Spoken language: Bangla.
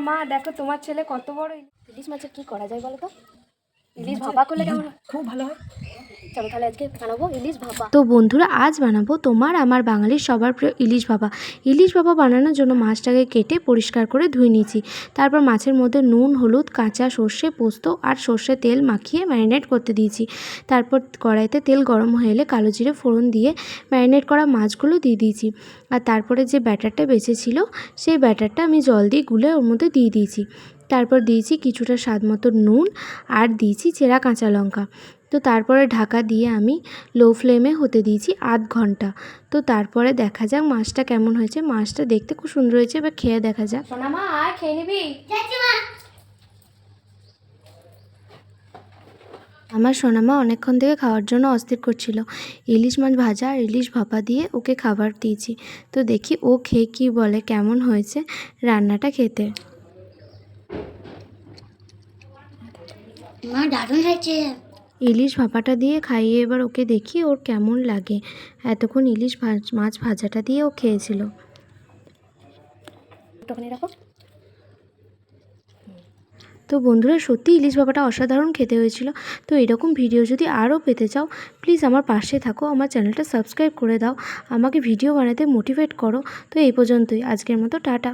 মা দেখো তোমার ছেলে কত বড় ইলিশ মাছের কি করা যায় বলো তো? ইলিশ ভাপা করলে কেমন হয়? খুব ভালো হয়। চলো তাহলে আজকে বানাবো ইলিশ ভাপা। তো বন্ধুরা আজ বানাবো তোমার আমার বাঙালির সবার প্রিয় ইলিশ ভাপা। ইলিশ ভাপা বানানোর জন্য মাছটাকে কেটে পরিষ্কার করে ধুয়ে নিয়েছি। তারপর মাছের মধ্যে নুন, হলুদ, কাঁচা সর্ষে, পোস্ত আর সর্ষে তেল মাখিয়ে ম্যারিনেট করতে দিয়েছি। তারপর কড়াইতে তেল গরম হয়ে এলে কালো জিরে ফোড়ন দিয়ে ম্যারিনেট করা মাছগুলো দিয়ে দিয়েছি। আর তারপরে যে ব্যাটারটা বেঁচেছিল সেই ব্যাটারটা আমি জল দিয়ে গুলে ওর মধ্যে দিয়ে দিয়েছি। তারপর দিয়েছি কিছুটা স্বাদ মতো নুন আর দিয়েছি চেরা কাঁচা লঙ্কা। তো তারপরে ঢাকা দিয়ে আমি লো ফ্লেমে হতে দিয়েছি আধ ঘন্টা। তো তারপরে দেখা যাক মাছটা কেমন হয়েছে। মাছটা দেখতে খুব সুন্দর হয়েছে, এবার খেয়ে দেখা যাক। সোনা মা আয় খেয়ে নিবি? আমার সোনামা অনেকক্ষণ থেকে খাওয়ার জন্য অস্থির করছিল। ইলিশ মাছ ভাজা আর ইলিশ ভাপা দিয়ে ওকে খাবার দিয়েছি। তো দেখি ও খেয়ে কী বলে, কেমন হয়েছে রান্নাটা খেতে। মা দারুণ হয়েছে। ইলিশ ভাপাটা দিয়ে খাইয়ে এবার ওকে দেখি ওর কেমন লাগে। এতক্ষণ ইলিশ মাছ ভাজাটা দিয়ে ও খেয়েছিল। একটুখানি রাখো। তো বন্ধুরা সত্যি ইলিশ ভাপাটা অসাধারণ খেতে হয়েছিল। তো এরকম ভিডিও যদি আরও পেতে চাও প্লিজ আমার পাশে থাকো, আমার চ্যানেলটা সাবস্ক্রাইব করে দাও, আমাকে ভিডিও বানাতে মোটিভেট করো। তো এই পর্যন্তই, আজকের মতো টাটা।